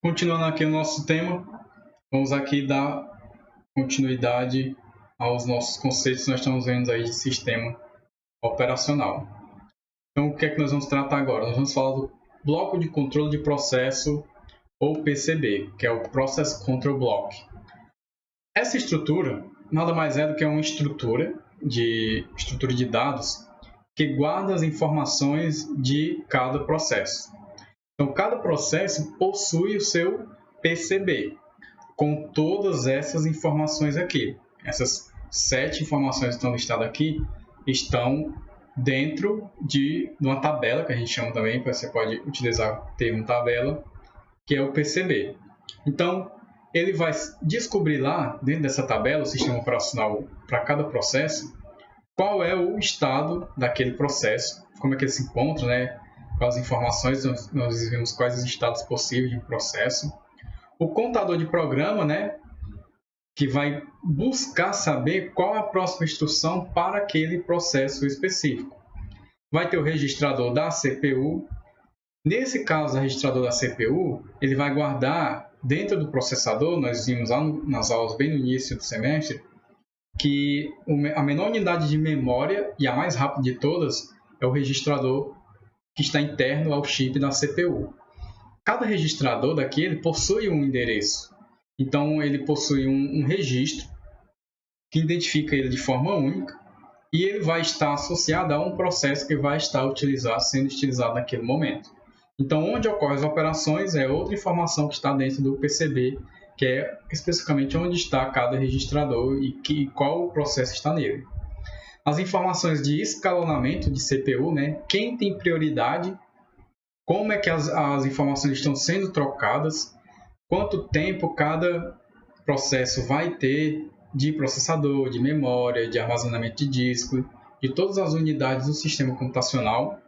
Continuando aqui o nosso tema, vamos aqui dar continuidade aos nossos conceitos que nós estamos vendo aí de sistema operacional. Então, o que é que nós vamos tratar agora? Nós vamos falar do bloco de controle de processo, ou PCB, que é o Process Control Block. Essa estrutura nada mais é do que uma estrutura de dados que guarda as informações de cada processo. Então, cada processo possui o seu PCB, com todas essas informações aqui. Essas 7 informações que estão listadas aqui estão dentro de uma tabela, que a gente chama também, você pode utilizar o termo tabela, que é o PCB. Então, ele vai descobrir lá, dentro dessa tabela, o sistema operacional para cada processo, qual é o estado daquele processo, como é que ele se encontra, né? Quais informações nós vimos, quais os estados possíveis de um processo. O contador de programa, né? Que vai buscar saber qual é a próxima instrução para aquele processo específico. Vai ter o registrador da CPU. Nesse caso, o registrador da CPU, ele vai guardar dentro do processador, nós vimos lá nas aulas bem no início do semestre, que a menor unidade de memória e a mais rápida de todas é o registrador que está interno ao chip da CPU. Cada registrador daquele possui um endereço. Então, ele possui um registro que identifica ele de forma única e ele vai estar associado a um processo que vai estar sendo utilizado naquele momento. Então, onde ocorrem as operações é outra informação que está dentro do PCB, que é especificamente onde está cada registrador e qual processo está nele. As informações de escalonamento de CPU, né? Quem tem prioridade, como é que as informações estão sendo trocadas, quanto tempo cada processo vai ter de processador, de memória, de armazenamento de disco, de todas as unidades do sistema computacional.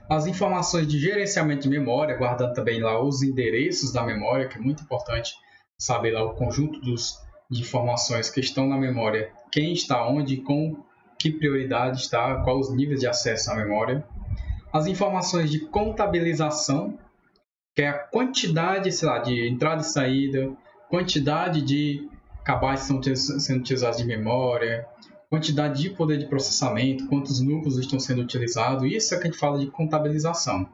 As informações de gerenciamento de memória, guardando também lá os endereços da memória, que é muito importante saber lá o conjunto de informações que estão na memória, quem está onde, com que prioridade está, quais os níveis de acesso à memória. As informações de contabilização, que é a quantidade, de entrada e saída, quantidade de kbytes que estão sendo utilizados de memória, quantidade de poder de processamento, quantos núcleos estão sendo utilizados, isso é que a gente fala de contabilização.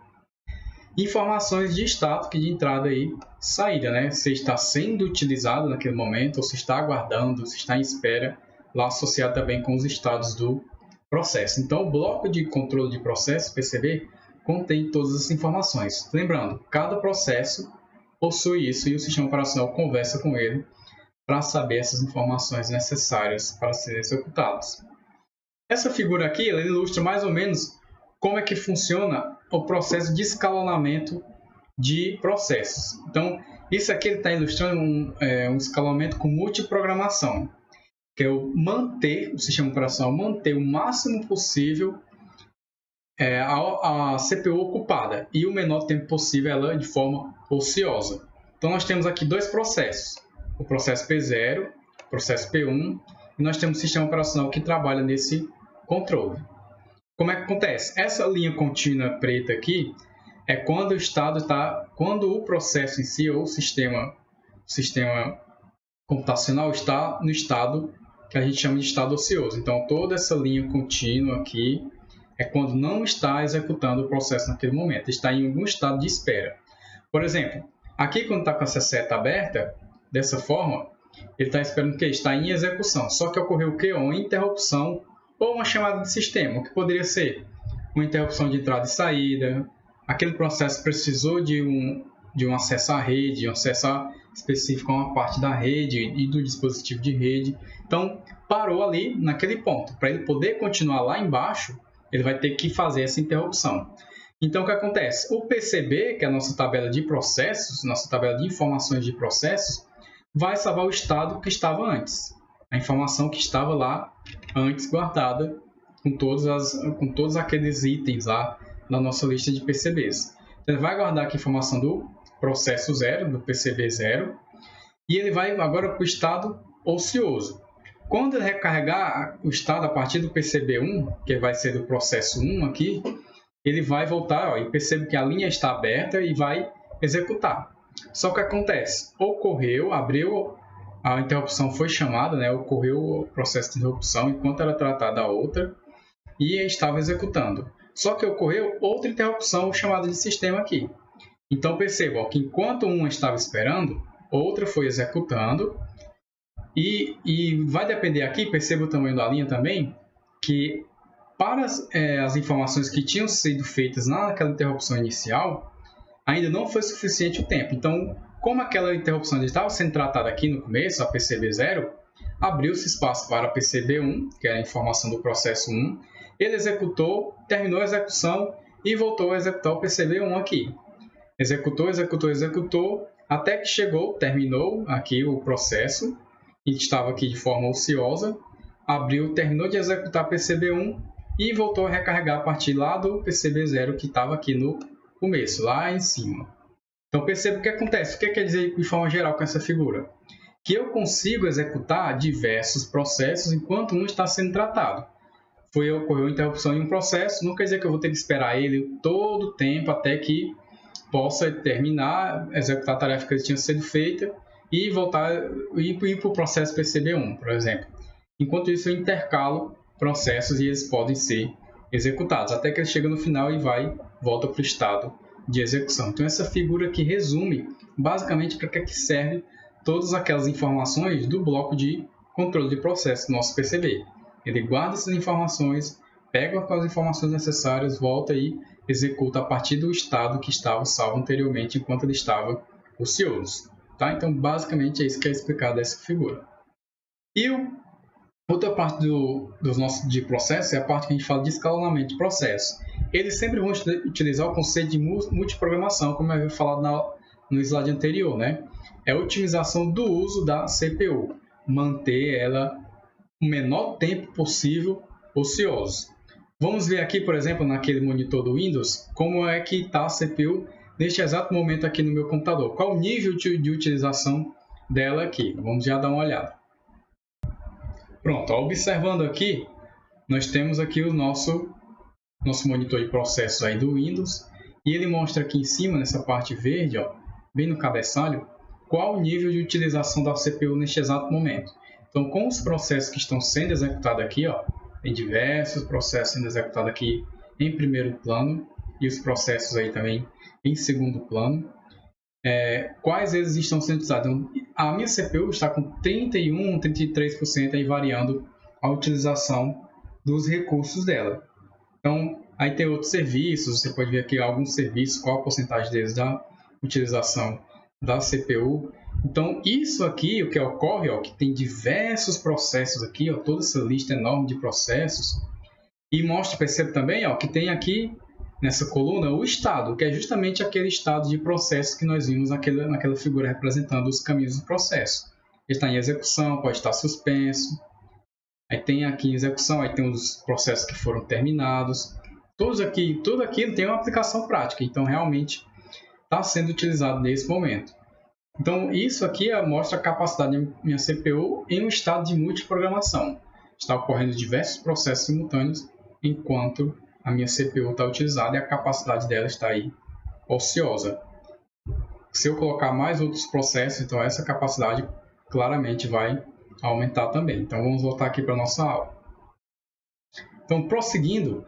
Informações de status, que de entrada e saída, né? Se está sendo utilizado naquele momento, ou se está aguardando, se está em espera, lá associado também com os estados do processo. Então, o bloco de controle de processo, PCB, contém todas as informações. Lembrando, cada processo possui isso e o sistema operacional conversa com ele para saber essas informações necessárias para serem executadas. Essa figura aqui ela ilustra mais ou menos como é que funciona o processo de escalonamento de processos. Então, isso aqui está ilustrando um escalonamento com multiprogramação, que é o sistema operacional manter o máximo possível a CPU ocupada e o menor tempo possível ela de forma ociosa. Então, nós temos aqui dois processos, o processo P0, o processo P1, e nós temos um sistema operacional que trabalha nesse controle. Como é que acontece? Essa linha contínua preta aqui é quando quando o processo em si, ou o sistema computacional está no estado que a gente chama de estado ocioso. Então, toda essa linha contínua aqui é quando não está executando o processo naquele momento, está em algum estado de espera. Por exemplo, aqui quando está com essa seta aberta, dessa forma, ele está esperando que está em execução. Só que ocorreu o quê? Uma interrupção ou uma chamada de sistema, o que poderia ser uma interrupção de entrada e saída, aquele processo precisou de um acesso à rede, de um acesso específico a uma parte da rede e do dispositivo de rede. Então, parou ali naquele ponto. Para ele poder continuar lá embaixo, ele vai ter que fazer essa interrupção. Então, o que acontece? O PCB, que é a nossa tabela de processos, nossa tabela de informações de processos, vai salvar o estado que estava antes. A informação que estava lá antes guardada com todos aqueles itens lá na nossa lista de PCBs. Então, ele vai guardar aqui a informação do processo 0, do PCB 0, e ele vai agora para o estado ocioso. Quando ele recarregar o estado a partir do PCB 1, que vai ser do processo 1 aqui, ele vai voltar e percebe que a linha está aberta e vai executar. Só que acontece, ocorreu, abriu, a interrupção foi chamada, né? Ocorreu o processo de interrupção enquanto era tratada a outra e estava executando. Só que ocorreu outra interrupção chamada de sistema aqui. Então percebam que enquanto uma estava esperando, outra foi executando e vai depender aqui, perceba o tamanho da linha também, que para as informações que tinham sido feitas naquela interrupção inicial, ainda não foi suficiente o tempo. Então, como aquela interrupção estava sendo tratada aqui no começo, a PCB0, abriu-se espaço para a PCB1, que era a informação do processo 1, ele executou, terminou a execução e voltou a executar o PCB1 aqui. Executou, até que chegou, terminou aqui o processo, e estava aqui de forma ociosa, abriu, terminou de executar PCB1 e voltou a recarregar a partir lá do PCB0 que estava aqui no começo, lá em cima. Então perceba o que acontece. O que quer dizer de forma geral com essa figura? Que eu consigo executar diversos processos enquanto um está sendo tratado. Ocorreu interrupção em um processo, não quer dizer que eu vou ter que esperar ele todo o tempo até que possa terminar, executar a tarefa que tinha sido feita e voltar ir para o processo PCB1, por exemplo. Enquanto isso, eu intercalo processos e eles podem ser executados, até que ele chega no final e volta para o estado de execução. Então, essa figura aqui resume basicamente para que serve todas aquelas informações do bloco de controle de processo do nosso PCB. Ele guarda essas informações, pega as informações necessárias, volta e executa a partir do estado que estava salvo anteriormente enquanto ele estava ocioso. Tá? Então, basicamente, é isso que é explicado dessa figura. E outra parte dos nossos de processo é a parte que a gente fala de escalonamento de processo. Eles sempre vão utilizar o conceito de multiprogramação, como eu havia falado no slide anterior, né? É a otimização do uso da CPU, manter ela o menor tempo possível ocioso. Vamos ver aqui, por exemplo, naquele monitor do Windows, como é que está a CPU neste exato momento aqui no meu computador. Qual o nível de utilização dela aqui? Vamos já dar uma olhada. Pronto, observando aqui, nós temos aqui o nosso monitor de processos aí do Windows e ele mostra aqui em cima, nessa parte verde, ó, bem no cabeçalho, qual o nível de utilização da CPU neste exato momento. Então, com os processos que estão sendo executados aqui, ó, tem diversos processos sendo executados aqui em primeiro plano e os processos aí também em segundo plano. Quais eles estão sendo utilizados? Então, a minha CPU está com 31%, 33% aí variando a utilização dos recursos dela. Então, aí tem outros serviços, você pode ver aqui alguns serviços, qual a porcentagem deles da utilização da CPU. Então, isso aqui, o que ocorre, ó, que tem diversos processos aqui, ó, toda essa lista enorme de processos, e percebe também, ó, que tem aqui nessa coluna o estado, que é justamente aquele estado de processo que nós vimos naquela figura representando os caminhos do processo. Ele está em execução, pode estar suspenso. Aí tem aqui em execução, aí tem os processos que foram terminados. Tudo aquilo tem uma aplicação prática, então realmente está sendo utilizado nesse momento. Então isso aqui mostra a capacidade da minha CPU em um estado de multiprogramação. Está ocorrendo diversos processos simultâneos enquanto a minha CPU está utilizada e a capacidade dela está aí ociosa. Se eu colocar mais outros processos, então essa capacidade claramente vai aumentar também. Então vamos voltar aqui para a nossa aula. Então, prosseguindo,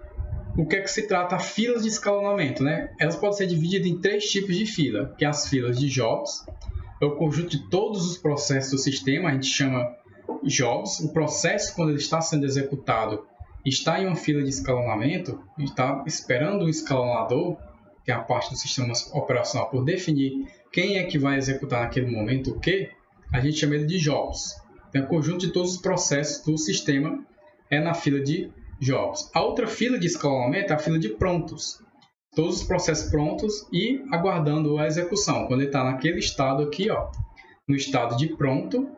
o que é que se trata? Filas de escalonamento, né? Elas podem ser divididas em 3 tipos de fila, que é as filas de jobs, é o conjunto de todos os processos do sistema, a gente chama jobs. O processo, quando ele está sendo executado, está em uma fila de escalonamento, está esperando o escalonador, que é a parte do sistema operacional, por definir quem é que vai executar naquele momento o que, a gente chama ele de jobs. Então, o conjunto de todos os processos do sistema é na fila de jobs. A outra fila de escalonamento é a fila de prontos. Todos os processos prontos e aguardando a execução. Quando ele está naquele estado aqui, ó, no estado de pronto,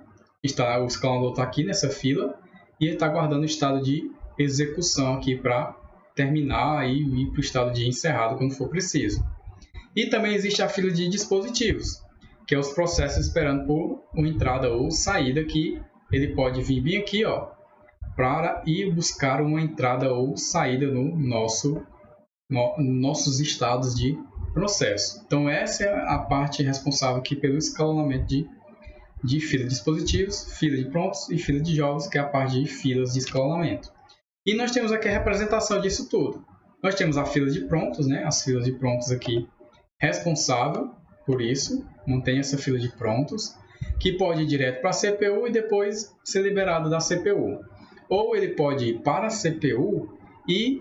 o escalonador está aqui nessa fila e ele está aguardando o estado de execução aqui para terminar e ir para o estado de encerrado quando for preciso. E também existe a fila de dispositivos, que é os processos esperando por uma entrada ou saída, que ele pode vir bem aqui, ó, para ir buscar uma entrada ou saída no nossos estados de processo. Então, essa é a parte responsável aqui pelo escalonamento de fila de dispositivos, fila de prontos e fila de jogos, que é a parte de filas de escalonamento. E nós temos aqui a representação disso tudo. Nós temos a fila de prontos, né? As filas de prontos aqui, responsável por isso, mantém essa fila de prontos, que pode ir direto para a CPU e depois ser liberado da CPU. Ou ele pode ir para a CPU e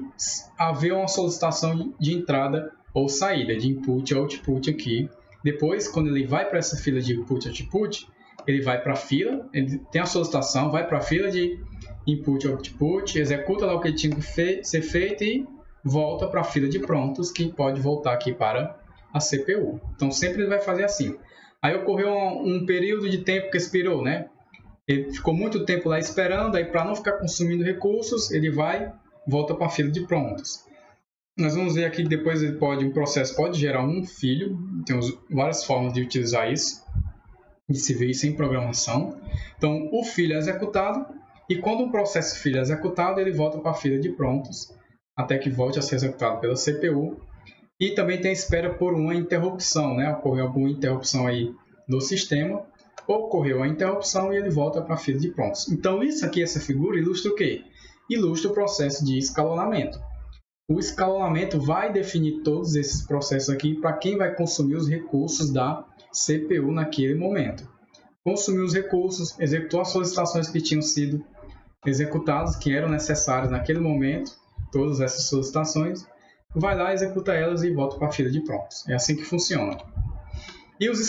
haver uma solicitação de entrada ou saída, de input ou output aqui. Depois, quando ele vai para essa fila de input ou output, ele vai para a fila, ele tem a solicitação, vai para a fila de input ou output, executa lá o que tinha que ser feito e volta para a fila de prontos, que pode voltar aqui para a CPU. Então, sempre ele vai fazer assim. Aí ocorreu um período de tempo que expirou, né? Ele ficou muito tempo lá esperando, aí para não ficar consumindo recursos, ele volta para a fila de prontos. Nós vamos ver aqui que depois um processo pode gerar um filho, tem várias formas de utilizar isso, de se ver isso em programação. Então, o filho é executado, e quando um processo filho é executado, ele volta para a fila de prontos, até que volte a ser executado pela CPU. E também tem a espera por uma interrupção, né? Ocorreu alguma interrupção aí do sistema, ocorreu a interrupção e ele volta para a fila de prontos. Então, isso aqui, essa figura, ilustra o quê? Ilustra o processo de escalonamento. O escalonamento vai definir todos esses processos aqui para quem vai consumir os recursos da CPU naquele momento. Consumiu os recursos, executou as solicitações que tinham sido executadas, que eram necessárias naquele momento, todas essas solicitações, vai lá, executa elas e volta para a fila de prontos. É assim que funciona. E os